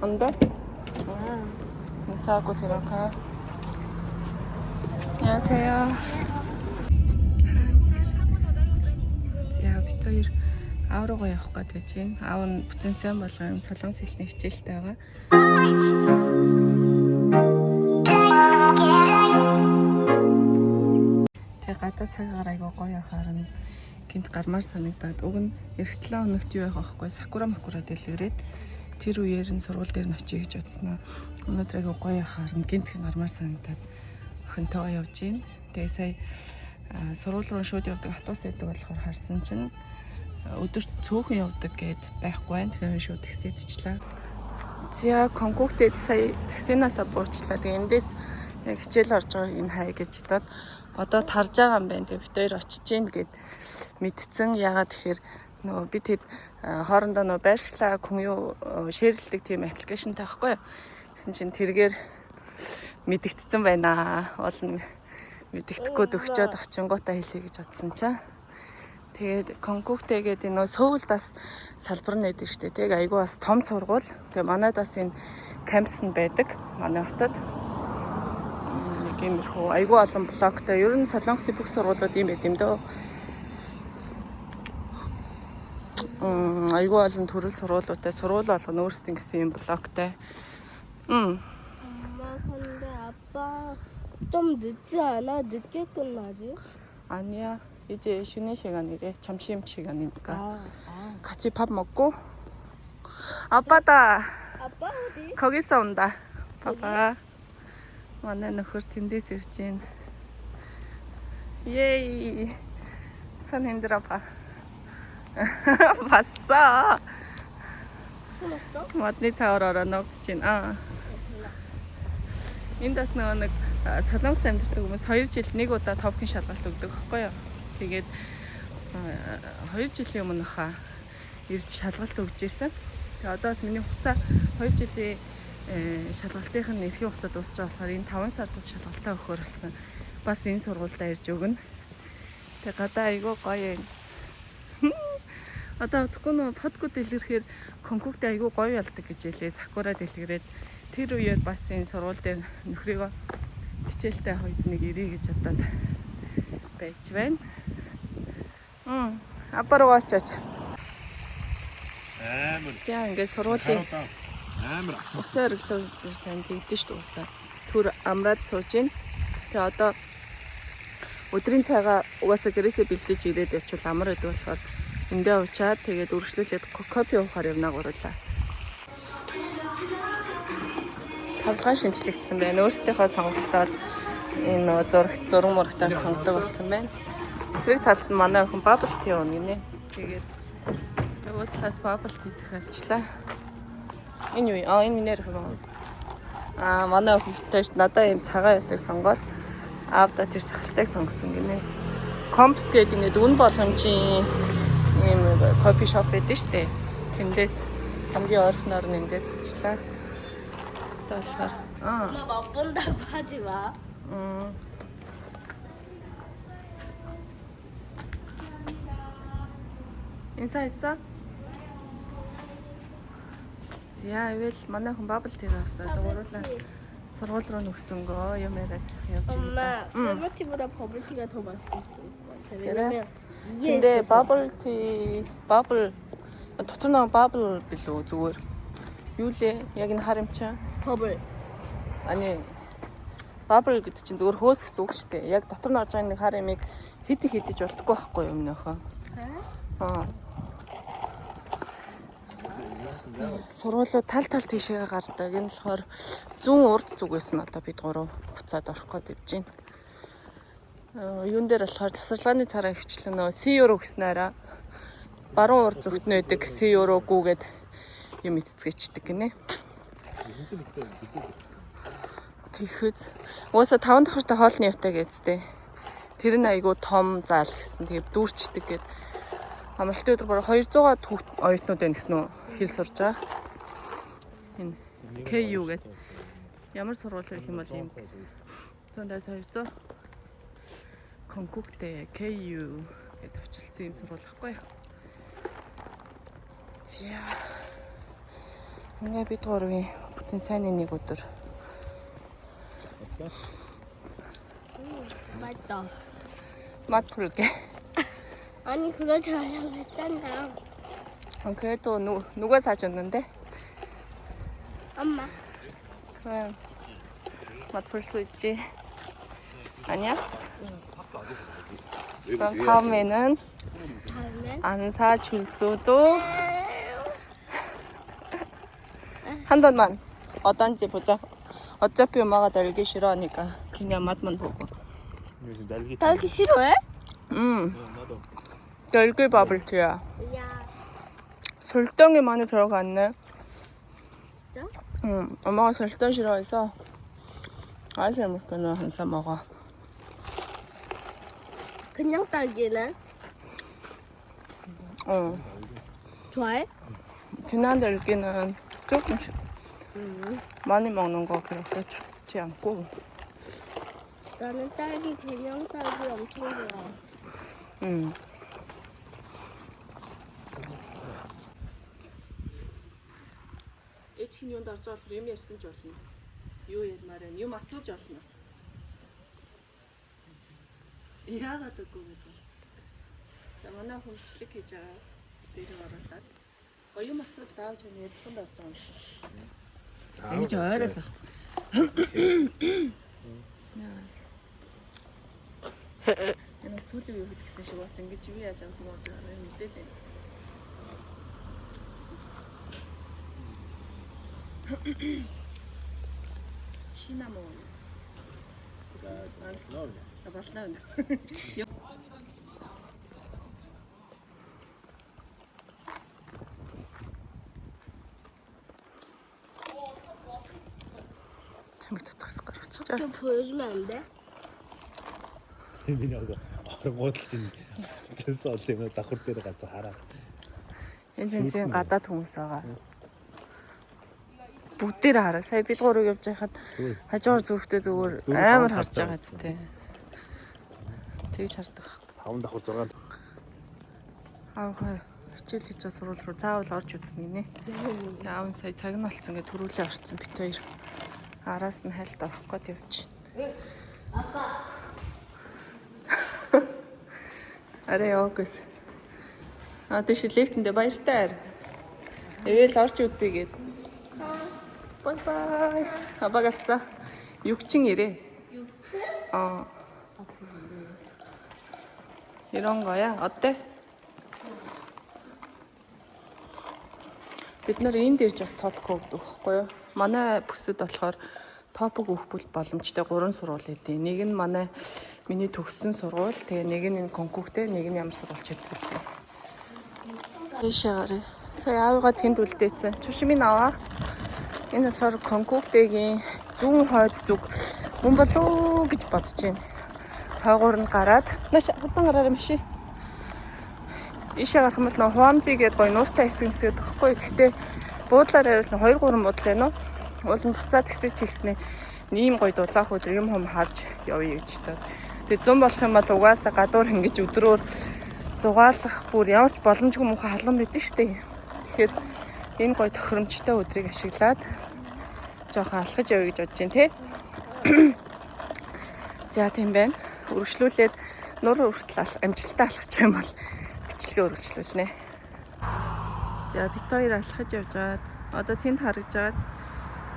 언더? 인사하고 들어가. 안녕하세요. За бид хоёр аав руугаа явах гээд байж байна. Аав нь потенциал болгон солонгос хэлний хичээлтэй байгаа. Тэгээ гадаа цагаар айгаа гоё харна. Гинт гармаар санагдаад уг нь эх 7 хоногт юу явах байхгүй сакура макура дэлгэрээд тэр үеэр нь сургууль дээр нь очие гэж бодсноо. Өнөөдөр айгаа гоё харна. Гинтхэн гармаар санагдаад охинтойгоо явж гин. Тэгээ сая сургууль руу шууд явдаг автобус байдаг болохоор харсан чинь өдөрт цөөхөн явдаг гэд байхгүй байна. Тэгэхээр шууд таксидчлаа. За Конкуктэд сая таксинаасаа буурчлаа. Тэгээ эндээс яг хичээл орж байгааг энэ хай гэж бодоод одоо тарж байгаа юм байна. Тэгээ бид хоёр очиж гин гэд мэдсэн. Ягаад тэгэхээр нөгөө бид хэд хоорондоо нөгөө байршлаа хүн юу шеэрлдэг тийм аппликейшн таахгүй юу? Гэсэн чинь тэргээр мэдэгдсэн байна. Олон мэдэгдэхгүй өгчөөд очингуудаа хэлье гэж бодсон чаа. Тэгээд Конкуктэйгээд энэ Сөүлд бас салбар нь байдаг шүү дээ. Тэг айгүй бас том сургууль. Тэгээ манайд бас энэ кампус нь байдаг. Манай хотод. Нэг иймэрхүү айгүй олон блоктой. Ер нь Солонгосын бүх сургуулиуд ийм байд юм дөө. Айгүй олон төрөл сургуулиудтай сургууль болгоно өөрсдөө гэсэн юм блоктой. 엄마 근데 아빠 좀 늦지 않아? 늦게 끝나지? 아니야. 이제 쉬는 시간이래. 점심 시간이니까. 아. 같이 밥 먹고. 아빠다. 아빠 어디? 거기서 온다. 봐봐. 만나는 хүр텐데스 ир진. 예이. 손 흔들어 봐. 봤어. 숨었어? 맞니 차오라라 녹진. Энд бас нэг солонгост амьдардаг хүмүүс 2 жил нэг удаа товхын шалгалт өгдөг байхгүй юу. Тэгээд 2 жилийн өмнө ирж шалгалт өгч ирсэн. Тэгээд одоо бас миний хугацаа 2 жилийн шалгалтын нь эрхийн хугацаа дуусч байгаа болохоор энэ 5 сард шалгалтаа өгөхөр болсон. Бас энэ сургуультай ирж өгнө. Тэгээд гадаа айгүй гоё юм. Одоо утгагүй нөө подкуд дэлгэрхээр Конкуктэй айгүй гоё болдог гэж хэлээ. Сакура дэлгэрээд тэр үеэр бас энэ сургууль дээр нөхрийгөө хичээлтэй хойд нэг ирээ гэж бодоод байж байна. Апа руу очиж. За ингээд сургуулийн амар усан өглөө танд идэж шүү дээ. Түр амраад сууж гин. Тэгээ одоо өдрийн цайгаа угаасаа гэрээсээ бэлдэж ирээд явчихвал амар байдаг болохоор эндээ уучаад тэгээд үргэлжлүүлээд кофе уухаар явнаа гурлаа. Савлгаа шинжлэгдсэн байна. Өөрсдийнхөө сонголтоор энэ зураг мурагтаар сонгодог болсон байна. Эсрэг талд нь манай охин bubble tea ууна гинэ. Тэгээд нөгөө талаас bubble tea захиалчлаа. Энэ юу? Энэ минер хөө. Манай охин битэж надаа юм цагаан ятаг сонгоод аавда тэр сахалтайг сонгосон гинэ. Компс гэдэг ингээд үн боломжийн ийм кофе шоп байдаг шүү дээ. Тэндээс хамгийн ойрхоноор нь эндээс очлаа. болохоор 엄마 맛본다고 하지 마. 인사했어? За ивэл манай хүн bubble tea авсаа дуурайлаа. Сургууль руу нөгсөн гоо юм яриад явж 엄마 байгаа. 스무티보다 버블티가 더 맛있겠어. 그래? 근데 bubble tea дотор нэг bubble билүү зүгээр. Юу лээ? Яг энэ харамчаа. 버블. Ани bubble гэдэг чинь зүгээр хөөс гэсэн үг шүү дээ. Яг дотор нь орж байгаа нэг хар ямиг хидэж болтгүй байхгүй юм нөхөө. Сургуулиуд тал тийшээ гардаг. Энэ болохоор зүүн урд зүгээс нь одоо бид гурав буцаад орох гээд явж байна. Юун дээр болохоор засварлагын цараа хвчлэн нөө C-Euro гэснээрээ баруун урд зүгт нь байдаг C-Euro-гүү гэд юм эцгэждэг гинэ. Тэгэхэд уусаа 5 давхартай хоолны явтай гэцтэй. Тэр нь айгүй том заал гэсэн. Тэгээ дүүрчдэг гэд амралтын өдөр бараг 200-аад оюутнууд байна гэсэн үү хэл сурж байгаа. Энэ KU гэд ямар сургууль гэх юм бол ийм 100-200 Конкуктэй KU гэд авчилсан юм сургууль байхгүй юу? За Ингээ бид гурвын бүтэн сайнны нэг өдөр. 맞다. 맛 볼게. 아니 그러지 말라고 했잖아. 그래도 누가 사줬는데? 엄마. 그러면 맛 볼 수 있지. 아니야? 그럼 다음에는 다음에 안 사줄 수도 한 번만 어떤지 보자. 어차피 엄마가 날기 싫어하니까 그냥 맛만 보고. 요즘 날개 딸기 싫어해? 나도 날개 버블티야. 야 설탕이 많이 들어갔네. 진짜? 엄마가 설탕 싫어해서 아이스 아메리카노 한 사 먹어. 그냥 딸기는 좋아해? 그냥 날개는 조금씩 많이 먹는 거 그렇게 좋지 않고. 나는 딸기 그냥 딸기 엄청 좋아해. Эцгийн юунд орж байгаа юм ярьсан ч болно. Юу ярмаар вэ? Юм асууж болно бас. Яагаад үгүй гэдэг. За манай хөвчлөг хийж байгаа. Дээр оруулаад. Гоё юм асуулт аавч нь ярьсан болж байгаа юм шиг. Энд ойроос ах. Энэ сүүлийн юу гэдгсэн шиг бас ингэж юу яаж авдаг юм бэ? Мэдээд байна. 시나몬. Болно. Чамд татгас гаргач 좀 чаас. 보여주면 안 돼? 민혁아 орнгуудалж зэс олын давхар дээр гац хараа. Энэ зэн гадаад хүмүүс байгаа. Бүгдээр хараа. Сая бид гурав явж байхад хажуугаар зүрхтэй зүгээр амар харж байгаа зүтэй. Тэгж хардаг. 5 давхар 6. Аавхай хичээл хийж байгаа сурвалж руу заавал орж үзнэ гинэ. Аав нь сая цаг нь болцсон гэж төрүүлээ орсон бит хоёр. Араас нь хайлт орох гээд явж. Арай явгүйс. Тийш лифтэндээ баяртай. Эвэл орж үзье гээд. Бай. Абагасса. 6층 이래. 6층? 이런 거야? 어때? бид нар энд ирж бас топик өгдөг байхгүй юу? Манай бүсэд болохоор топик өгөх боломжтой 3 сургууль өгдөө. Нэг нь миний төгссөн сургууль, тэгээ нэг нь энэ конкурстэй, нэг нь ямар сургууль ч гэдэг лээ. Ийшээ. Сая аавыгаа тэнд үлдээсэн. Чушми наваа. Энэ болохоор конкурстэйгийн зүүн хойд зүг мөн болов гэж бодож байна. Хойгуур нь гараад нааш хатан гараар маши. Ийшээ гарах юм бол нөө хуамжи гэдэг гоё нууртай хэсэг хэсэг байхгүй. Гэхдээ буудлаар хариулна 2-3 буудал байна уу? Уул нь буцаад хэсэг чигснээ ийм гоё дулаах өдөр юм хум харж явъя гэж таа. Тэгээ 100 болох юм бол угаасаа гадуур ингэж өдрөөр зугаалах бүр ямарч боломжгүй муухай халуун байдэн штэ. Тэгэхээр энэ гоё тохиромжтой өдрийг ашиглаад жоохон алхаж явъя гэж бодож байна те. За тийм байна. Үргэлжлүүлээд нур хүртэл амжилттай алхах юм бол бичлэгээ үргэлжлүүлнэ. За бит хоёр алхаж явжгаад одоо тэнд харагдж байгаад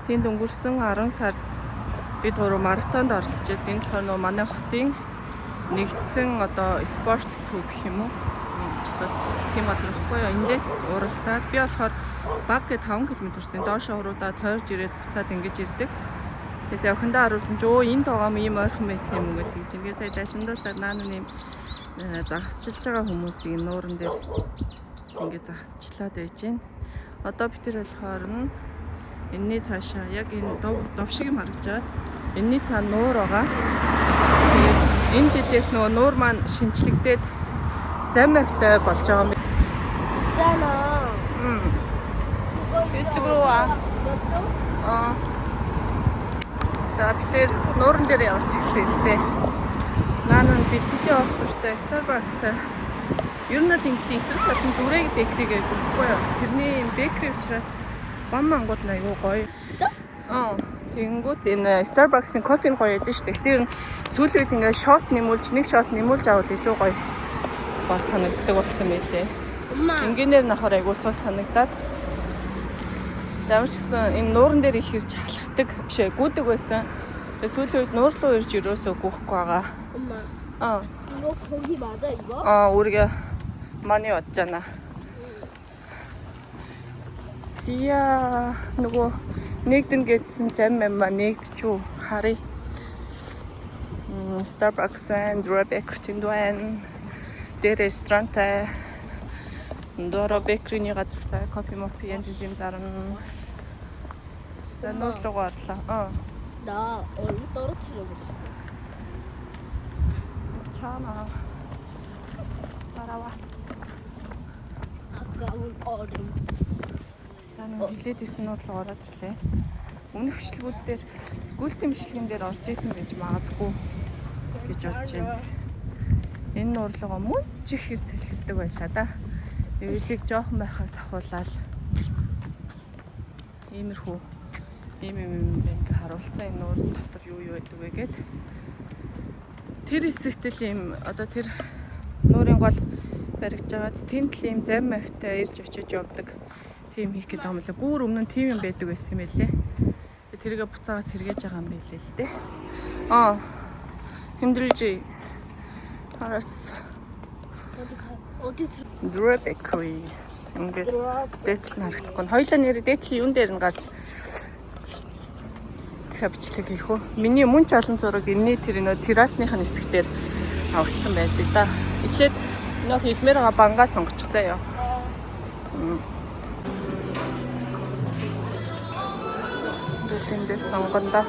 тэнд өнгөрсөн 10 сард бид гурав маратонд оролцож байсан. Энэ болохоор нөө манай хотын нэгдсэн одоо спорт төв гэх юм уу? Тийм газар ихгүй юу? Эндээс уралдаад би болохоор баг гэ 5 км-ийн доошоо уруудаад тойрж ирээд буцаад ингэж ирдэг. Тэгээс явхандаа харуулсан чи энэ тоогоом ийм ойрхон байсан юм уу гэж тэгж. Ингээд сая далиндуулаад наана нэм загасчилж байгаа хүмүүсийг нууран дээр ингээд загасчлаад байж гин. Одоо бид тэр болохоор энэний цаашаа яг энэ дов шиг юм харагдаж байгаа. Энэний цаана нуур байгаа. Тэгээд энэ жилээс нөгөө нуур маань шинчлэгдээд зам автай болж байгаа юм. 있잖아. 이쪽으로 와. За бид тэр нууран дээр явж ирсэн. Наан би тэтгэж явах тууштай Starbucks. Ер нь л ингэдэг эсрэг талын дүрэг бэкри гэдэг үггүй юу? Тэрний бэкри учраас бам мангууд нь айгүй гоё. 진짜? Тэгэнгүүт энэ Starbucks-ийн кофе нь гоё ядэн шүү дээ. Тэр сүүлийн үед ингээд шот нэг шот нэмүүлж авал илүү гоё бол санагддаг болсон байлээ. 엄마. Энгийнээр нахаар айгүй сул санагдаад. Дамжсан энэ нууран дээр их ирж халахдаг бишээ гүдэг байсан. Тэгээ сүүлийн үед нуур руу ирж өрөөсөө гүйхгүй байгаа. 엄마. 이거 거기 맞아 이거? 우리가 많이 왔잖아. 지야 누구 нэгдэн гэсэн заммаа нэгдчихв харъя. Starbucks and Rebecca Tindwan дээр ресторантай Дора бекрийн газартай кофе мофи янз юм зарна. нуур руу орлоо. 나 얼른 떨어뜨려 버렸어. 차나. 따라와. 가까운 얼음. Зан хилээд исэн нуур руу ороод ирлээ. Өмнөх бичлэгүүд дээр гүйлтийн бичлэгэн дээр орж исэн байж магадгүй гэж бодож байна. Энэ нуурлогоо мөн ч их хэр салхилдаг байлаа да. Эвлийг жоохон байхаас ахуулаад иймэрхүү ийм ингээ харуулсан энэ нуур дотор юу байдаг вэ гэд. Тэр хэсэгт л ийм одоо тэр нуурын гол баригдж байгаад тэнд л ийм зам автай ирж очиж явдаг. Тийм хийх гэдэг юм лээ. Гүүр өмнө нь тийм юм байдаг байсан юм байлээ. Тэргээ буцаагаас сэргээж байгаа юм байлээ л дээ. 힘들지. 알았어. 어디 Rebecca. Ингээд дээдл нь харагдахгүй. Хоёулаа нэр дээдлийн юун дээр нь гарч бичлэг хийх үү. Миний мөн ч олон зураг энэний тэр нөө террасныхын хэсэг дээр авагдсан байдаг да. Эхлээд нөө хиймээр байгаа бангаа сонгочих заяа. Дэлэндээ сонгонда.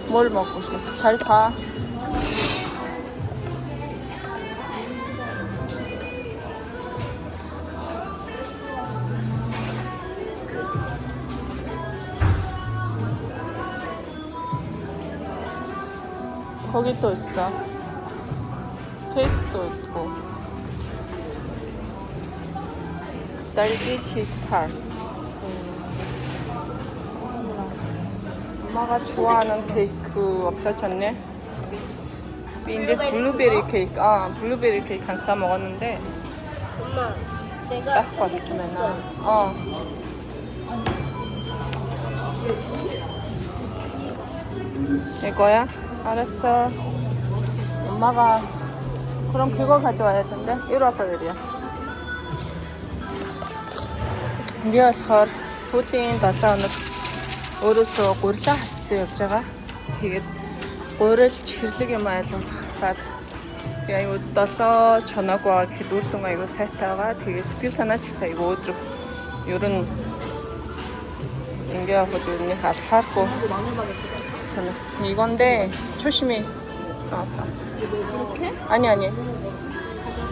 뭘 먹고 싶었어? 잘 봐. 거기 또 있어. 케이크도 있고. 딸기 치즈 타르트. 엄마가 좋아하는 케이크 없어졌네. 빈데스 블루베리 케이크. 블루베리 케이크 한 싸 먹었는데. 엄마, 내가 딱 맛있으면 이거야? 알았어. 엄마가 그럼 그거 가져와야 된대. 이리 와봐, 이리야. Би болохоор сүүлийн 7 хоног өөрөөсөө гурилаа хасцсан явж байгаа. Тэгээд гурил чихэрлэг юм айлуулахсаад би аюу 7 чоног байгаа гэхэд үр дүн аюу сайтай байгаа. Тэгээд сэтгэл санаа ч их аюу өдрөг. Ер нь ингээ явахад ер нь алцааргүй санагдсан. 이건데 조심히. 이렇게? 아니.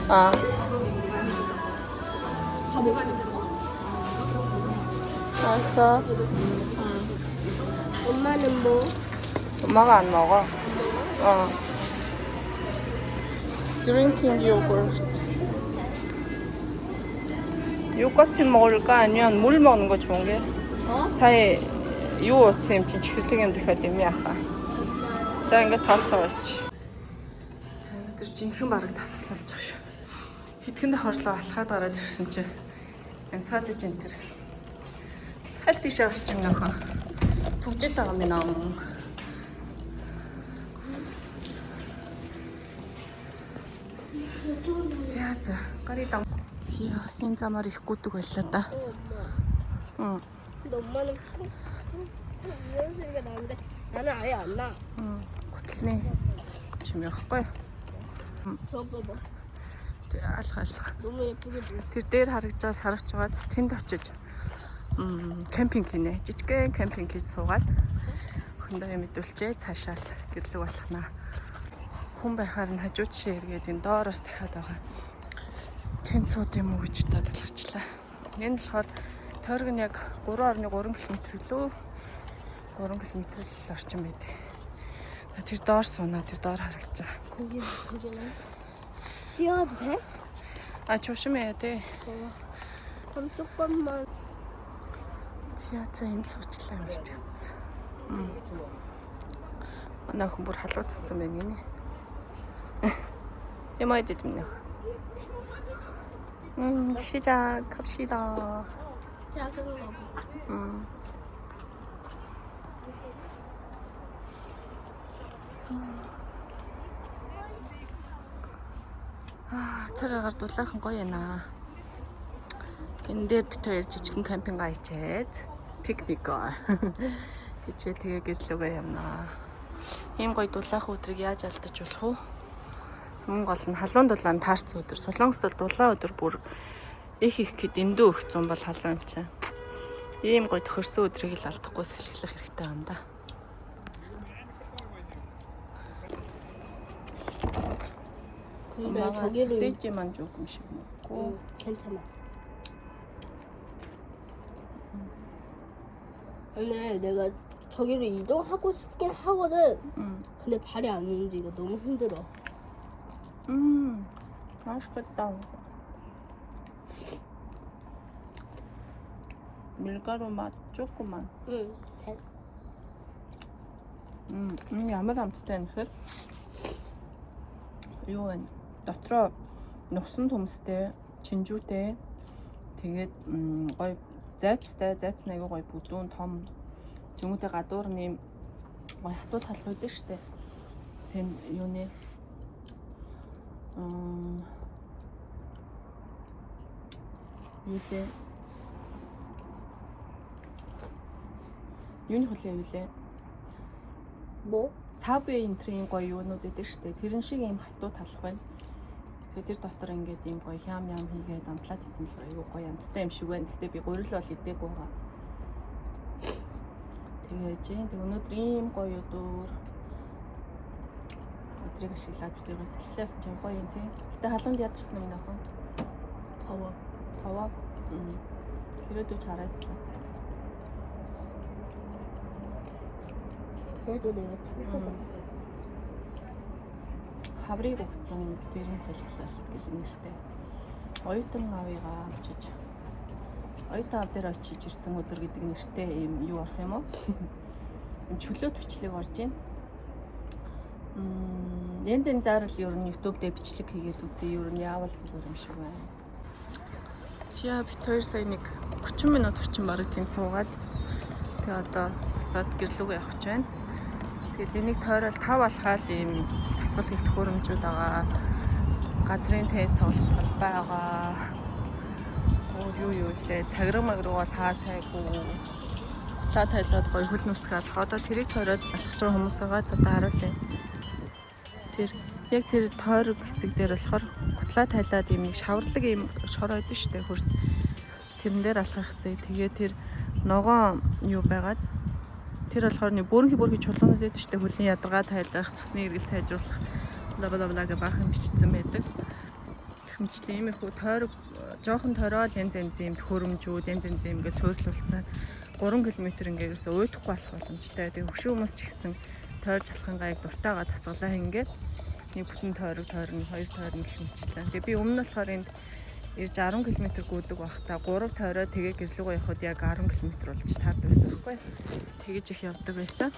다 먹을 수 있어. 알았어. 엄마는 뭐? 엄마가 안 먹어. Drinking yogurt. 요거트 먹을까 아니면 물 먹는 거 좋은 게? 사이 요거트 юм чинь чихэрлэг юм дахиад юм яхаа. За ингээд тооцоогооч. За өнөөдөр жинхэнэ бараг тасгалж байгаа шүү. Хитгэн тохирлоо алхаад гараад ирсэн чинь амсаад ижин тэр аль тийшээ гарч юм нөхөө. Түгжээд байгаа минь аа. За гари 당. 지야 энэ замаар их гүдэг байлаа да. 엄마. 근데 엄마는 이런 소리가 나는데 나는 아예 안 나. 고틀네. 지금 яахгүй. 저 봐봐. алга. 너무 예쁘게 보여. Тэр дээр харагдаж харагч байгаад тэнд очиж кемпинг хийнэ. Жижигхэн кемпинг хийж суугаад хөндөө мэдүүлчээ цаашаал гэрлэг болгоно. Хүн байхаар нь хажуу жишээ эргээд энэ доороос дахиад байгаа. Тэнт сууд юм уу гэж бодлогчлаа. Энэ болохоор тойрог нь яг 3.3 км лөө 3 км л орчим байдаг. Тэр доор суунаа тэр доор харагдаж байгаа. 거기 그잖아. 뛰어도 돼? 조심해야 돼. 조금만. 지하철 энэ суучлаа юм шиг гэсэн. Манай хүн бүр халууцсан байна гинэ. Ямаа дэд минь. 시작합시다. 작은 거. цагаагаар дулаахан гоё байна. Энэ дээр бит хоёр жижигэн кампинг ичээд пикник ичээ тэгээ гэрлүүгээ явнаа. Ийм гоё дулаахан өдрийг яаж алдаж болох вэ? Мөн гол нь халуун дулаан таарц өдөр. Солонгост бол дулаан өдөр бүр их гэд эндүү их зам бол халуун юм чинь. Ийм гоё тохирсон өдрийг л алдахгүй салхилах хэрэгтэй юм да. 근데 저기로 세지만 조금씩 먹고. 괜찮아. 근데 내가 저기로 이동하고 싶긴 하거든. 근데 발이 안 움직여. 너무 힘들어. 맛있겠다. 밀가루 맛 조금만. 응. ямар амттай байна гэхээр юу вэ? Дотроо нухсан төмстэй, чинжүүтэй. Тэгээд гоё зайцтай, зайц нэг гоё бүдүүн том. Тэмүүтэй гадуур нэм гоё хатуу талх үүдэн штэ. Сэн юуны юулээ. Юуны хөлөө юулээ? 뭐? Сабвей энтрийн гоё юунууд эдэр штэ. Тэрэн шиг юм хатуу талх байна. Тэгээд тэр дотор ингээд юм гоё хям хийгээд амтлаад хийсэн болохоор айгүй гоё амттай юм шиг байна. Гэхдээ би гурил бол идээгүй байгаа. Тэгээд өнөөдөр ийм гоё өдөр. Өдрийг ашиглаад битүүрээ салхилаа явсан чинь гоё юм тий. Гэтэ халуунд ядарсан юм нөхөн. Таваа. Хэрэг 잘했어. 그래도 내가 참고 хаврыг өгсөн битүүрийн салхилалт гэдэг нь штэ. Оюутан авыгаа очиж оюутан ав дээр очиж ирсэн өдөр гэдэг нэртэй юм юу орох юм уу? Чөлөөт бичлэг орж ийн. Янз янз зарлал ер нь YouTube дээр бичлэг хийгээд үзье. Ер нь яавал зүгээр юм шиг байна. Чиа бит 2 сая нэг 30 минут орчин бараг тэнд суугаад тэгээ одоо босоод гэрлүүгээ явах гэж байна. Тэгэл энийг тойрол 5 алхаал ийм тасгал хийх төхөөрөмжүүд байгаа. Газрын теннис тоглох талбай байгаа. Юу лээ цаграг магруу бол хаа сайгүй. Хутлаа тайлбараад гоё хөл нүсгэж алах. Одоо тэрийг тойроод алхаж байгаа хүмүүс байгаа. За одоо харуулъя. Яг тэр тойрог хэсэг дээр болохоор хутлаа тайлаад ийм нэг шаварлаг ийм шор байдаг шүү дээ хөрс. Тэрэн дээр алхах хэрэгтэй. Тэгээ тэр ногоон юу байгаад тэр болохоор нэг бүрэн чулуунууд байдаг шүү дээ. Хөлийн ядаргаа тайлах, цусны эргэл сайжруулах бла баахан бичсэн байдаг. Их мэтлээ ийм их тойрог жоохон тойрол янз янз юм төхөөрөмжүүд янз янз юм ингээд суйрлуулсан 3 км ингээд ерөөсөө уйдахгүй болох боломжтой. Тэгээ хөвшин хүмүүс ч гэсэн тойрж алхахын гайг дуртайгаа тасгалаа ингээд нэг бүтэн тойрог тойрно 2 тойрно гэх мэтлээ. Тэгээ би өмнө нь болохоор энд ирж 10 км гүйдэг байхдаа 3 тойроо тэгээ гэрлүүгөө явхад яг 10 км болж таардаг байсан байхгүй. Тэгэж их явдаг байсан.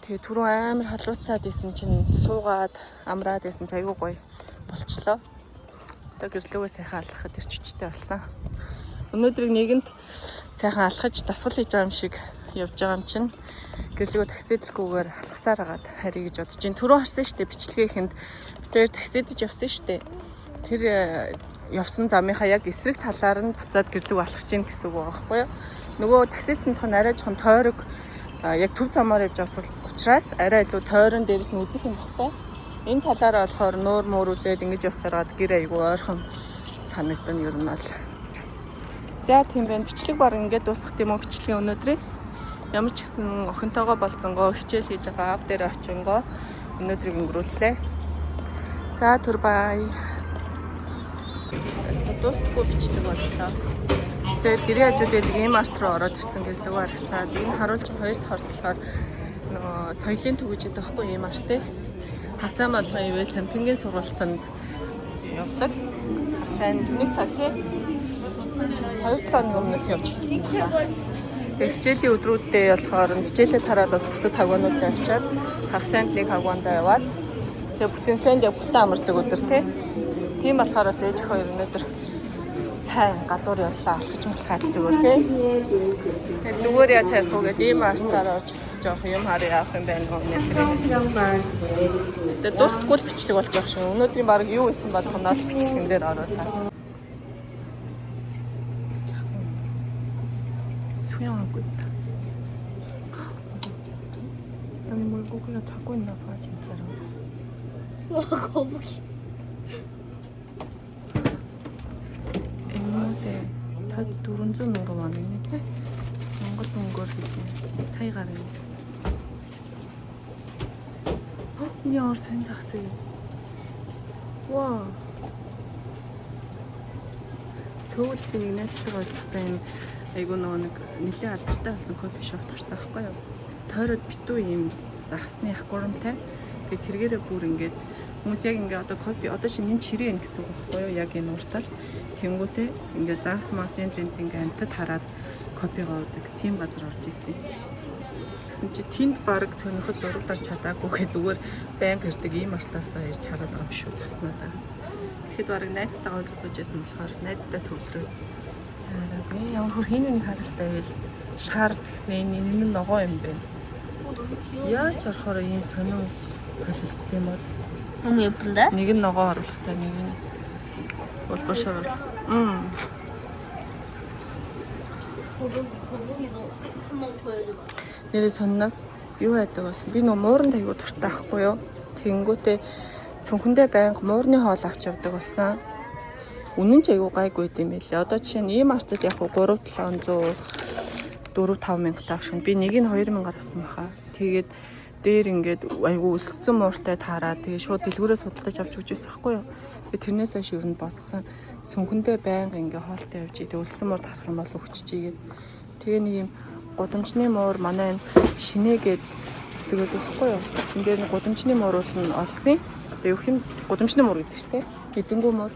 Тэгээ түрүү амар халууцаад исэн чинь суугаад амраад исэн ч айгүй гоё болчлоо. Одоо гэрлүүгээ сайхан алхахад ирчвчтэй болсон. Өнөөдрийг нэгэнд сайхан алхаж дасгал хийж байгаа юм шиг явж байгаа юм чинь гэрлүүгээ таксидлгүйгээр алхасаар хагаад харъя гэж бодож байна. Түрүү харсан шүү дээ бичлэгээхэнд битээр таксидж явсан шүү дээ. Тэр явсан замынхаа яг эсрэг талаар нь буцаад гэрлүүг алхаж ийн гэсэн үг байгаа байхгүй юу? Нөгөө таксидсан арай жоохон тойрог яг төв замаар явж байгаа учраас арай илүү тойрон дээрээс нь үзэх юм багтай. Энэ талаараа болохоор нуур муур үзээд ингэж явсараад гэр айгу ойрхон санагдана ер нь бол. За тийм байна. Бичлэг баг ингээд дуусах тийм үү бичлэгийн өнөөдрийг. Ямар ч гэсэн охинтойгоо болцонгоо хичээл хийж байгаа ав дээр очингоо өнөөдрийг өнгөрүүллээ. За түр бай. За дуустахгүй бичлэг боллоо. Тэр гэрээ хажууд байдаг ийм арт руу ороод ирсэн гэрлүүгөө харагчаад энэ харуулж хоёр дахь болохоор нөгөө соёлын төв гэж байдаг хгүй ийм арт те. Хасаа малгын ивэл сампингийн сургалтанд явдаг. Бас сайн нэг цаг тий 2-7 хоногийн өмнөөс явж ирсэн байна. Хичээлийн өдрүүддээ болохоор хичээлээ тараад бас бусад хагуунуудад очиад хагас санд нэг хагуундаа яваад тэгээ бүтэн санд яг бүтэн амардаг өдөр тий. Тийм болохоор ээж хоёр өнөөдөр сайн гадуур явлаа алхаж малхаад зүгээр тий. Тэгээ зүгээр яаж харих вэ гэдэг ийм аштаар орж жоох юм харъя авах юм байна уу нэ. Эсвэл дуустгүй бичлэг болж байгаа шүү. Өнөөдрийн баг юу исэн болгоно л бичлэгэн дээр оруулаа. 수영하고 있다. 아니 물고기가 자고 있나 봐 진짜로. 와 거북이. 앵무새 다 노른존으로 많네. 뭔가 동걸 이렇게 사이 가는. 이 얼른 작세. 와. 서울 би нэцтэй болчихсон. Айгу нэг нэлээд алдартай болсон кофе шоп тарцсан байхгүй юу? Тойроод битүү юм загсны аквариумтай. Тэгээд тэргээрээ бүр ингээд хүмүүс яг ингээд одоо кофе одоо шинэ чирээ ин гэсэн үг байхгүй юу? Яг энэ уртал тэнгүүтээ ингээд загс масын зэнц ингээд амтад хараад кофе гоодаг. Тийм газар орж ирсэн. Гэсэн чи тэнд баг сонирхож зураг дарж чадаагүйгээ зүгээр байнга ирдэг ийм артаасаа ирж хараад байгаа юм шүү заснаа. Тэгэхэд баг найзтайгаа уулзаж суужсэн болохоор найзтай төвлөрөө. Ямар хөрхийний харалтай байл шаар гэснээ энэ нь ногоо юм бэ. Яаж орохоор ийм сонин холилдсон юм бол. 너무 예쁜데? Нэг нь ногоо оруулахтай нэг нь улбашаар. 거북이도 한번 보여줘봐. Нэрээ сонноос юу байдаг болсон. Би нөө мууранд аягүй дуртай ахгүй юу. Тэнгүүтээ цүнхэндээ байнга муурны хоол авч явдаг болсон. Үнэн ч аягүй гайгүй юм байлээ. Одоо жишээ нь ийм артад яг 3-700 4-5 мянга таах шин. Би нэг нь 2000-аар авсан баха. Тэгээд дээр ингээд аягүй өссөн мууртай таараад тэгээд шууд дэлгүүрээс судалдаж авч өгчээсэн байхгүй юу. Тэгээд тэрнээс хойш ер нь бодсон. Цүнхэндээ байнга ингээд хоолтой явж тэгээд өссөн муур тарах юм бол өгччихийгээд. Тэгээ нэг юм гудамжны муур манай энэ шинээгээд хэсгээд байхгүй юу. Ингээд гудамжны муур бол нь олсон. Одоо юу юм гудамжны муур гэдэг чинь эзэнгүү муур.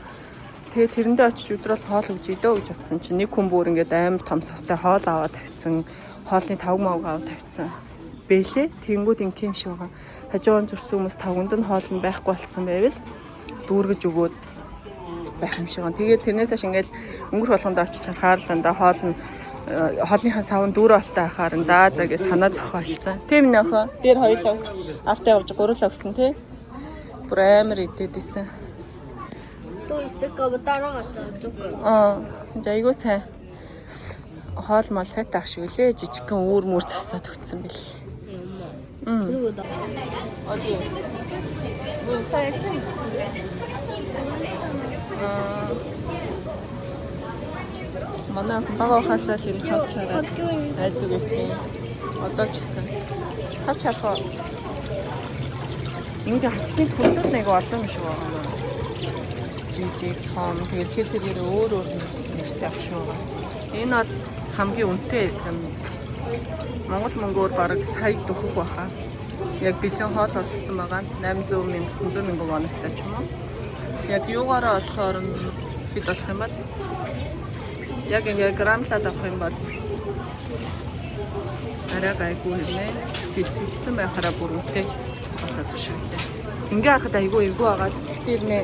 Тэгээ тэрэндээ очиж өдрөл хоол өгч идөө гэж утсан чинь нэг хүн бүр ингээд амар том савтай хоол аваад тавьсан. Хоолны тавг мавг аваад тавьсан. Бэлээ. Тэнгүүд ингээм шиг байгаа. Хажуугаар зурсан хүмүүс тавганд нь хоол нь байхгүй болцсон байвал дүүргэж өгөөд байх юм шиг байна. Тэгээд тэрнээс хойш ингээд өнгөрөх болгонд очиж харахаар л дандаа хоол нь хоолныхаа савн дүүрэ болтой ахаар нь заа гэж санаа зохиолцсон. Тийм нөхөө. Дээр хоёулаа автаа явж гурлаа өгсөн тий. Бүр амар идэдсэн. 또 있을까봐 따라갔잖아 조금. 이제 айгуу сайн хоол мал сайтай ах шиг лээ. Жижигхэн үүр мөр засаад өгсөн бэл. 엄마. 그리고 나 어디? 뭐 사야지? манай бага хасаа л энэ хавч хараад айдаг гэсэн. Одоо ч гэсэн хавч харах уу? Ингээ хавчны төлөв нэг олон юм шиг байна. Жижиг том тэгэхээр тэр өөр нэртэй ах шиг байна. Энэ бол хамгийн үнэтэй Монгол мөнгөөр бараг сая төгрөг баха. Яг бэлэн хоол олгоцсон байгаа 800 мянга 900 мянган вон цаа ч юм уу. Яг юугаараа болохоор хэд болох юм бол яг ингээ грамлаад авах юм бол арай гайгүй нэ. Бэлтгэсэн байхаараа бүр үнэтэй болоод хөшөөлээ. Ингээ харахад айгүй эвгүй байгаа. Тэгсээр нэ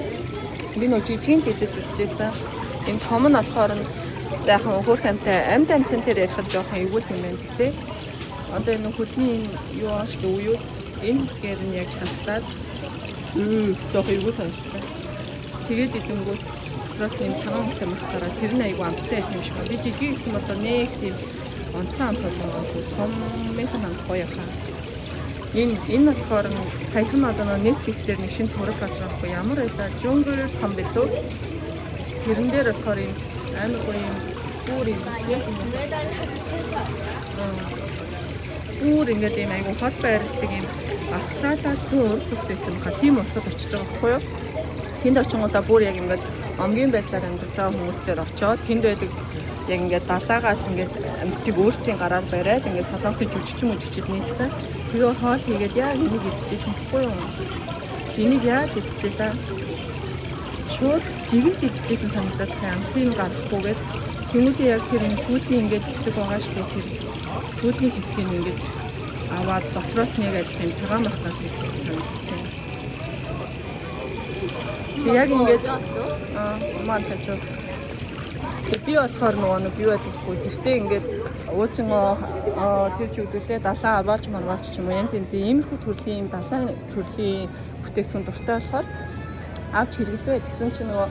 би нөө жижигэн л идэж үзчихсэн. Энэ том нь болохоор яахан хөөх амтай амьд амтан дээр ярихад жоохон эвгүй юм байна гэдэг. Одоо энэ хөлний юу ааш дөө юу энэ хэсгээр нь яг таслаад жоохон эвгүй сонссон. Тэгээд идэнгүүт бас юм цагаан хөтөм махтараа тэр нь айгүй амттай юм шиг байна. Би жижиг гэсэн бол нэг тийм онцгой амт болоо том мэхэн амт гоё хаа. Энэ болохоор саяхан одоо Netflix дээр нэг шинэ зураг гарч байгаа байхгүй ямар байсаа Jungle том битүү. Тэрэн дээр болохоор юм амар гоё юм бүр юм бүр ингээд юм айгүй хот байрдаг юм Австралиас өөр төстэй юм ха тийм усад очиж байгаа байхгүй юу. Тэнд очингуудаа бүр яг ингээд омгийн байдлаар амьдарч байгаа хүмүүстээр очиод тэнд байдаг яг ингээд далаагаас ингээд амьдтыг өөрсдийн гараар бариад ингээд солонгосын жүжигчин нийлцэн тэгээ хоол хийгээд яг энийг идчихсэн байхгүй юу. Энийг яаж идчихээ та? шууд жигэн санагдаад байна. Тийм гарахгүйгээд тэмүүлийн яг тэр сүүлийн ингээд хэсэг байгаа штэ тэр сүүлийн хэсгийг ингээд аваад дотроос нэг ажил цагаан махтаа гэж санагдчихэв. Яг ингээд маань тачаа. Би болохоор нөгөө би байдаггүй тэртээ ингээд уучин тэр чигдүүлээ далайн аваалж марвалж ч юм уу янз янзын иймэрхүү төрлийн далайн төрлийн бүтээгдэхүүн дуртай болохоор авч хэрэглэвэ. Тэгсэн чинь нөгөө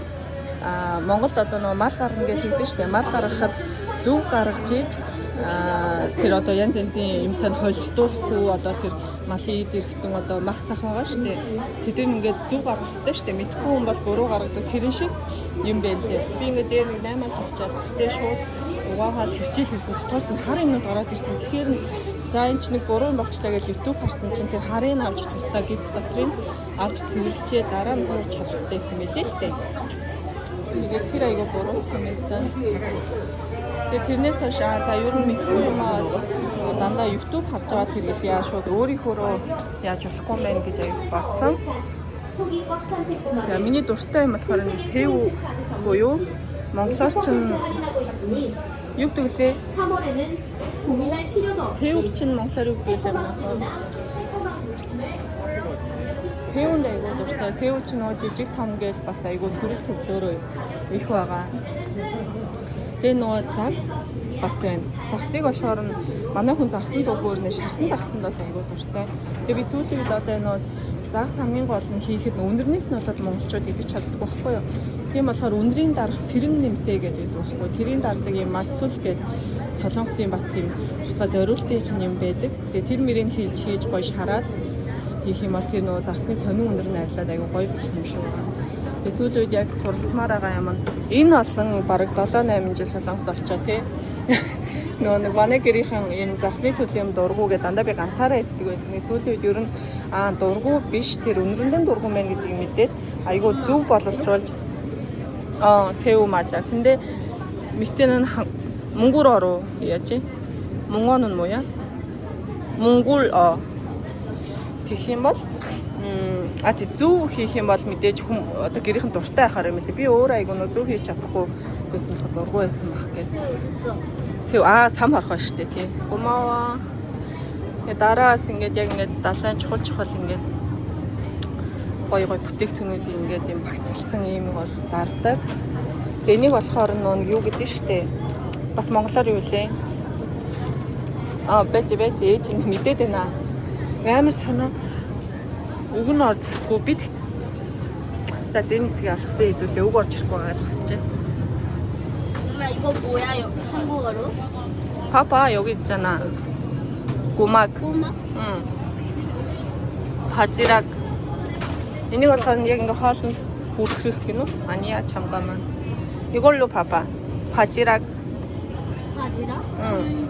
Монголд одоо нөгөө мал гарна гэдэг хэлдэг шүү дээ. Мал гаргахад зөв гаргаж ийж тэр одоо янз янзын юмтай нь холилдуулахгүй одоо тэр малын ид ирэхтэн одоо мах цах байгаа шүү дээ. Тэдний ингээд зөв гаргах хэрэгтэй шүү дээ. Мэдхгүй хүн бол буруу гаргадаг тэрэн шиг юм байлээ. Би ингээд дээр нэг 8 алж авчаал гэхдээ шууд угаагаал хэрчээл ирсэн дотоос нь хар юмнууд гараад ирсэн. Тэгэхээр за энэ ч нэг буруу юм болчлаа гэж YouTube харсан чинь тэр харыг авч тустаа гиз дотрын авч цэвэрлжээ дараа нь хуурч харах хэрэгтэй юм билээ л дээ. Тэгээд тэр айгаа буруу юм байсан. Тэгээд тэрнээс хойш за ер нь мэдгүй юм аа дандаа YouTube харж аваад хэрэглэе шууд өөрийнхөө яаж болохгүй юм байна гэж аяг бодсон. За миний дуртай юм болохоор нэг сэв буюу монголоор чинь юу гэвэл сэв чинь монголоор юу гэлээ юм аа. Сэвэнд айгуу дуртай. Сэв чинь нөө жижиг том гээл бас айгуу төрөл төрлөөрөө их байгаа. Тэгээ нөгөө загс бас байна. Загсыг болохоор манай хүн загсан дургуур нэ шарсан загсанд бол айгуу дуртай. Тэгээ би сүүлийн үед одоо нөгөө загс хамгийн гол нь хийхэд өнөрнөөс нь болоод монголчууд идэж чаддаг байхгүй юу. Тийм болохоор өнрийн дарах пэрэн нэмсэ гэдэг байхгүй юу. Тэрийн дардаг юм мадсул гэдэг солонгосын бас тийм тусгай зориултын юм байдаг. Тэгээ тэр мөрийг хийж гоё шараад хийх юм бол тэр нөгөө загсны сонин өнөр нь арилаад айгуу гоё болох юм шиг байна. Тэгээ сүүлийн үед яг суралцмаар байгаа юм. Энэ олон бараг 7-8 жил солонгост олчоо тий. Нөгөө нэг манай гэрийнхэн энэ загсны төлөв юм дургуугээ дандаа би ганцаараа эздэг байсан. Сүүлийн үед ер нь дургуу биш тэр өнөрөндөө дургуун байна гэдгийг мэдээд айгуу зөв боловсруулж сэв мажа. Тэндээ мэтэн мөнгөр ороо яаж мөнгөн нь мууя. Монгол тэгэх юм бол тэг зөв хийх юм бол мэдээж хүм одоо гэрийнхэн дуртай байхаар юм лээ. Би өөр айгуу нөө зөв хийж чадахгүй байсан болохоор дургуй байсан баг гэдэг. Сэв сам харах штэ тий. Гомоо. Дараас ингээд яг ингээд далайн чухал ингээд гоё бүтээгдэхүүнүүд ингээд юм багцалсан юм бол зардаг. Тэгээ энийг болохоор нөө юу гэдэг штэ. Бас монголоор юу лээ? Бэж ээж ингэ мэдээд байна. Амар санаа үг нь орчихгүй бид за зэний хэсгийг алгасан хэдүүлээ үг орж ирэхгүй байгаа алгасч байна. 이거 뭐야? 한국어로? 봐봐 여기 있잖아. 고막. 꼬막? 응. 바지락. энийг болохоор яг ингээ хоолнд хүрхэх гинэ үү? 아니야 잠깐만. 이걸로 봐봐. 바지락. 바지락? 응.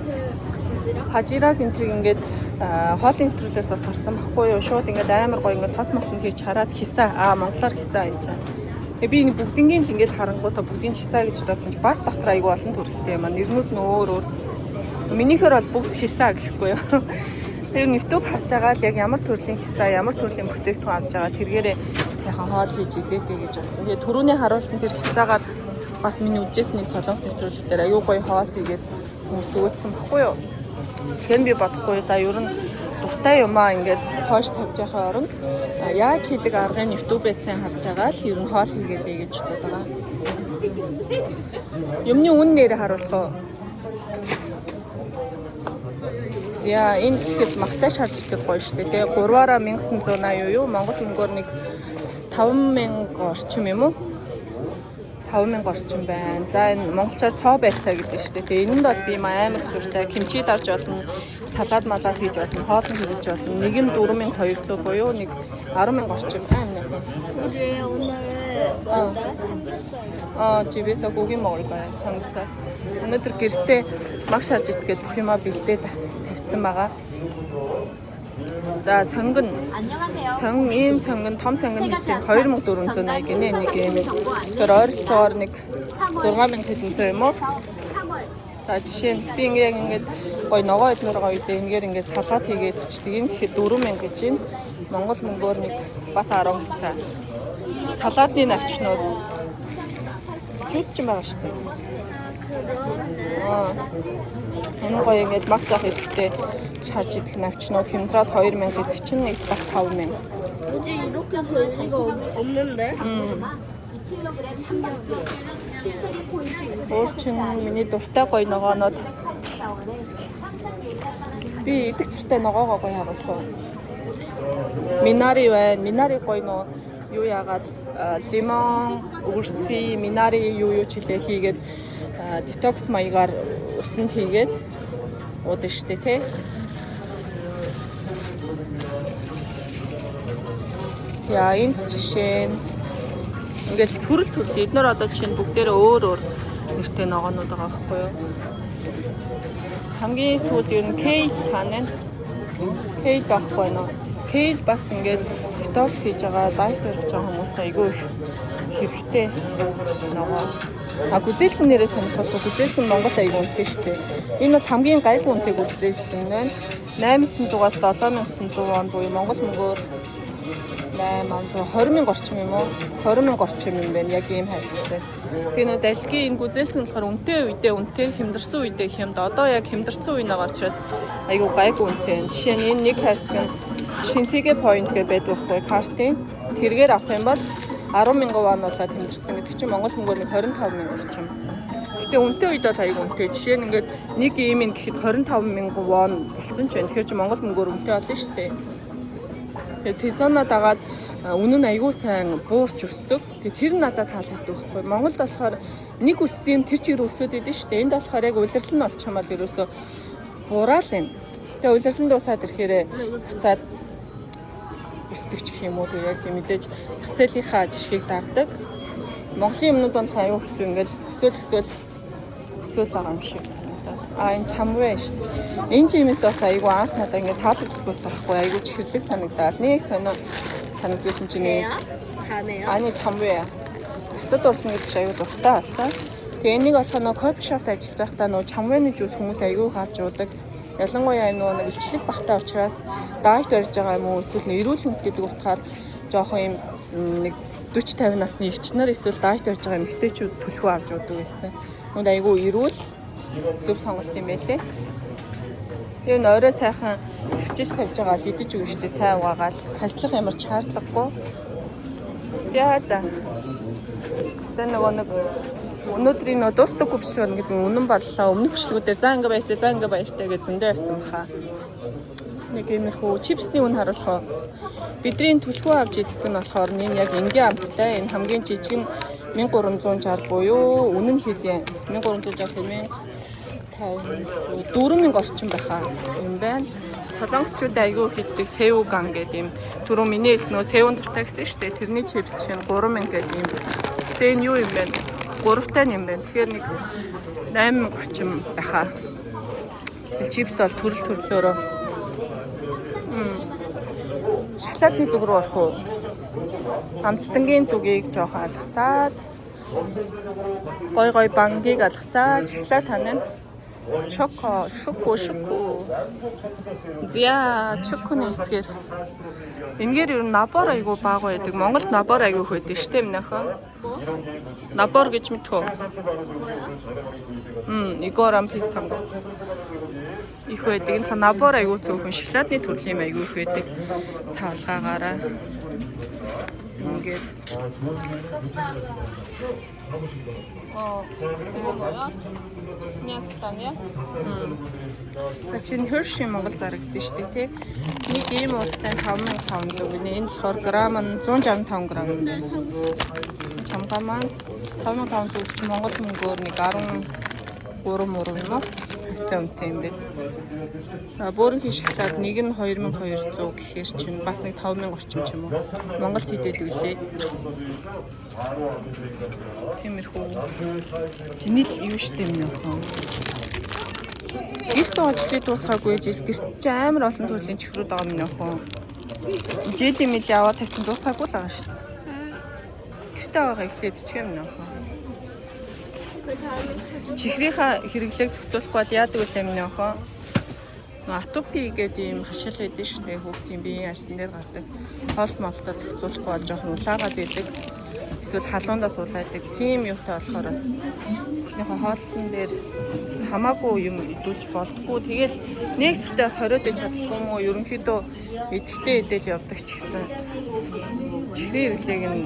바지락? 바지락 энтриг ингээд хоолны нэвтрүүлээс бас харсан байхгүй юу? Шууд ингээд амар гоё ингээд тос мосон хийж хараад хисаа монголоор хисаа энэ чинь. Би энэ бүгднийг л ингээд харангуйта бүгдийг хисаа гэж дуудсан чи бас дотор айгүй олон төрөлтэй юм аа. Нэрнүүд нь өөр. Минийхэр бол бүгд хисаа гэхгүй юу. Тэр YouTube харж байгаа л яг ямар төрлийн хисаа, ямар төрлийн бүтээгдэхүүн авч байгаа тэргээрээ сайхан хоол хийж идэгтэй гэж утсан. Тэгээ түрүүний харуулсан тэр хисаагаар бас миний үдчээсний солонгос нэвтрүүлэгтэр аюу гоё хоол хийгээд хүмүүс өгсөн баггүй юу. Тэгэхээр би бодохгүй за ер нь дуртай юмаа ингээд хоош тавьж байхаа оронд яаж хийдэг аргыг YouTube-ээс харж байгаа л ер нь хоол хийгээд гэж бодод байгаа. Юмны үн нэрээ харуулах уу? За энэ гэхэд магтааш харж идэх гоё шүү дээ. Тэгээ 3-аараа 1980 юу? Монгол мөнгөөр нэг 5000 орчим юм уу? 5000 орчим байна. За энэ монголчууд цоо байцаа гэдэг шүү дээ. Тэгээ энэнд бол би амар дуртай кимчи дарж болно, салаад малаад хийж болно, хоол нь хийж болно. Нэг нь 4200 буюу нэг 10000 орчим байна. 우리 오늘 집에서 고기 먹을 거야. 삼겹살. 오늘 гэртээ магш харж итгээд бүх юмаа бэлдээд тавьсан байгаа. За сонгон. Сон ийм сонгон том сонгон гэдэг 2480 гинэ нэг юм. Тэр ойролцоогоор нэг 6500 юм уу? За жишээ нь би ингээд гой ногоо идмээр гоё үедээ ингээд салаад хийгээд чдэг. Энэ гэхэд 4000 гэж юм. Монгол мөнгөөр нэг бас 10 цаа. салаадны навчнууд. Жуус ч юм байгаа шүү дээ. Энэ гоё ингээд мах зах идэхтэй шарж идэх навчнууд хямдраад 2000 гэдэг чинь нэг бас 5000. 어제 이렇게 돼지가 없는데? Өөр чинь миний дуртай гоё ногоонод би идэх дуртай ногоогоо гоё харуулах уу. Минари байна. Минари гоё нөө юу яагаад лимон, өгөрцгий, минари юу чилээ хийгээд детокс маягаар усанд хийгээд уудаа штэ тий. За энд жишээ нь ингээл төрөл эднэр одоо чинь бүгдээрээ өөр нэртэй ногоонууд байгаа байхгүй юу? Хамгийн сүүлд ер нь кейл ханаа. Кейл авахгүй нөө. Кейл бас ингээд детокс хийж байгаа дайет хийж байгаа хүмүүст айгүй их хэрэгтэй ногоо. Гүзээлхэн нэрээ сонирхолтой. Гүзээлхэн Монголд айгүй үнэтэй шүү дээ. Энэ бол хамгийн гайгүй үнэтэй гүзээлхэн байна. 8900-аас 7900 он буюу Монгол мөнгөөр 820,000 орчим юм уу? 20,000 орчим юм байна. Яг ийм хайрцагтай. Тэгээ нөө дэлхийн энэ гүзээлхэн болохоор үнэтэй үедээ үнэтэй, хямдарсан үедээ хямд. Одоо яг хямдарсан үе байгаа учраас айгүй гайгүй үнэтэй. Жишээ нь энэ нэг хайрцаг нь Шинсэгэ point гэж байдаг байхгүй картын. Тэргээр авах юм бол 10,000 вон болоод хямдарсан гэдэг чинь Монгол мөнгөөр нэг 25,000 орчим. Гэтэ үнэтэй үед бол айгүй үнэтэй. Жишээ нь ингээд нэг ийм нь гэхэд 25,000 вон болсон ч байна. Тэгэхээр чи Монгол мөнгөөр үнэтэй болно шүү дээ. Тэгээ сезоноо дагаад үнэн нь айгүй сайн буурч өсдөг. Тэгээ тэр надад таалагддаг байхгүй. Монголд болохоор нэг өссөн юм тэр чигээр өсөд идэв шүү дээ. Энд болохоор яг улирлал нь олчих юм бол ерөөсөө буурал энэ. Тэгээ улирлал дуусаад ирэхээр буцаад өсдөг ч гэх юм уу. Тэгээ яг мэдээж зах зээлийнхаа жишгийг дагдаг. Монголын юмнууд болохоор аюу хэцүү ингээл өсөөл байгаа юм шиг санагдаад. Энэ чамвэ шүү дээ. Энэ жимээс бас аюу анх надад ингээд таалагддаг байсан байхгүй. Аюу чихэрлэг санагдаад. Нэг санагдсан чинь 자매요? 아니 чамвэ. Тасад урлна гэдэг чинь аюу дуртай болсон. Тэгээ энийг болохоор нөө кофе шопт ажиллаж байхдаа нөө чамвэны жуус хүмүүс аюу авч уудаг. Ялангуяа энэ нэг илчлэг багтаа учраас дайет барьж байгаа юм уу эсвэл эрүүл хүнс гэдэг утгаар жоохон юм нэг 40-50 насны эгчнэр эсвэл дайет барьж байгаа эмэгтэйчүүд төлхөө авч уудаг байсан. Нүд айгүй эрүүл зөв сонголт юм байлээ. Тэр нь орой сайхан хэрчиж тавьж байгаа л идэж өгнө штэ сайн угаагаал хаслах ямар ч шаардлагагүй. За. Стэн нэг өнөөдрийн нөө дуустдаггүй бичлэг гэдэг үнэн боллоо. Өмнөх бичлэгүүдээр за ингэ баяртай гэж зөндөө явсан баха. Нэг иймэрхүү чипсний үн харуулах. Бидний төлхөө авч идэх нь болохоор энэ яг энгийн амттай. Энэ хамгийн жижиг нь 1360 буюу үнэн хэдийн 1360 4000 орчим байхаа юм байна. Солонгосчууд айгүй хийдэг сэвган гэдэг юм. Түрүү миний хэлснөө сэвэн дуртай гэсэн шүү дээ. Тэрний чипс чинь 3000 гэдэг юм. Тэгээ энэ юу юм бэ? 3 юм байна. Тэгэхээр нэг 8,000 орчим байхаа. Чипс бол төрлөөрөө. Шоколадны зүг рүү орох уу? Амттангийн зүгийг жоохон алгасаад гой бангийг алгасаад шоколад танаа. Шоко. Зя чоконы эсгээр. Энгээр ер нь набор айгуу бага байдаг. Монголд набор айгуу их байдаг шүү дээ минийхэн. Набор гэж мэдхүү. Игорам пистам. Их байдаг. Энэ набор айгуу цөөхөн шоколадны төрлийн айгуу их байдаг. Савлгаагаараа. Ингээд. Мястаня. Чин Hershey Монгол зарагдсан шүү дээ тий. Нэг ийм уудтай 5500 гинэ. Энэ болохоор грамм нь 165 грамм. Чамгаа маань 5500 ч Монгол мөнгөөр нэг 13 мөрөн юм уу? Хэвцээ үнэтэй юм байна. Бөөрөнхийн шоколад нэг нь 2200 гэхээр чинь бас нэг 5000 орчим ч юм уу. Монголд хийдэг үлээ. Тиймэрхүү. Жинэл юу штэ юм яахан. Гэрт очлыг дуусгаагүй жил гэрт чи амар олон төрлийн чихрүүд байгаа юм яахан. Жил мэл яваад тавьсан дуусгаагүй л байгаа штэ. Гэртээ байгаа ихлээд чих юм яахан. Чихрийнхаа хэрэглээг зохицуулахгүй бол яадаг вэ юм яахан. Атопи гэдэг ийм хашил байдаг шүү дээ. Хүүхдийн биеийн арсан дээр гардаг. Хоолт молтой зохицуулахгүй бол жоохон улаагаад байдаг. эсвэл халуундаа суулаадаг. Тийм юутай болохоор бас эхнийхээ хоолтон дээр хамаагүй юм идүүлж болтгүй. Тэгэл нэг зөртөө бас хориод иж чаддгүй юм уу? Ерөнхийдөө идэвхтэй идэл явдаг ч гэсэн чихрийн хэрэглээг нь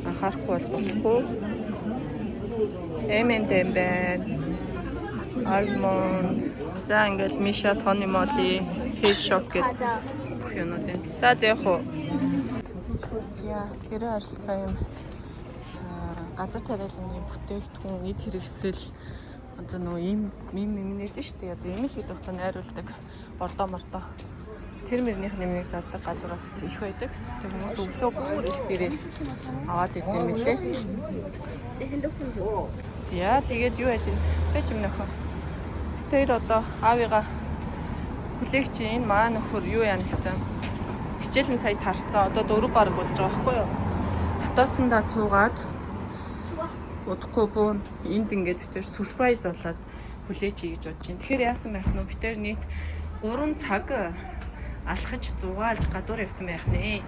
анхаарахгүй болохгүй. M&M байна. Almond. За ингээл Миша, Тони Моли, Кейшок гэдэг бүх юмнууд байна. За яг хуу. Яа, тэр харилцаа юм газар тариалангийн бүтээгдэхүүн, эд хэрэгсэл одоо нөө ийм нэмнээд нь шүү дээ. Одоо ийм л гэдэг та найруулдаг бордоо мордоо. Тэр мөрнийх нэмнийг зардаг газар бас их байдаг. Тэг хүмүүс өглөө бүр иш дээрэл аваад идэм билээ. За тэгээд юу яаж байж юм нөхөө. Тэр одоо аавыгаа хүлээгч энэ маа нөхөр юу яана гэсэн хичээлэн сая тарцсан. Одоо 4 баг болж байгаа байхгүй юу? Хатаасандаа суугаад удахгүй бүүн энд ингээд битэр surprise болоод хүлээж хийж бодож байна. Тэгэхээр яасан байх нь битэр нийт 3 цаг алхаж зугаалж гадуур явсан байх нэ.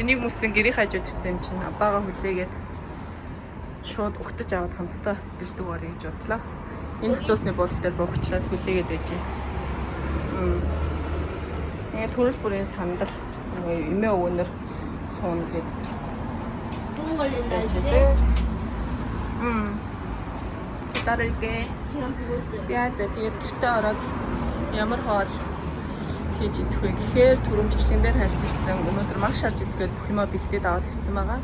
Энийг мөсөн гэрийн хажууд ирсэн юм чинь абаагаа хүлээгээд шууд өгтөж аваад хамтдаа бирлүү орё гэж бодлоо. Энэ хатуусны бодол дээр буух учраас хүлээгээд байжээ. Ингээд төрөл бүрийн сандал эмээ өвөнөр суун гэдэг. Даралгээ. За тэгээд гэртээ ороод ямар хоол хийж идэх вэ гэхээр түрүүн бичлэгэн дээр хайлтарсан өнөөдөр мах шарж идгээд бүх юмаа бэлдээд аваад тавьсан байгаа.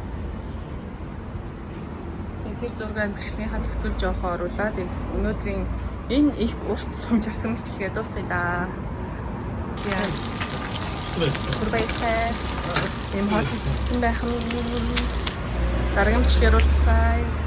Тэр зургийг бичлэгийнхаа төсөл жоохоо оруулаад өнөөдрийн энэ их урт сумжирсан бичлэгээ дуусгая да. Яа. Хүрбэйтэй. Ийм хоол хийсэн байх нь дараагийн бичлэгээр уулзцай.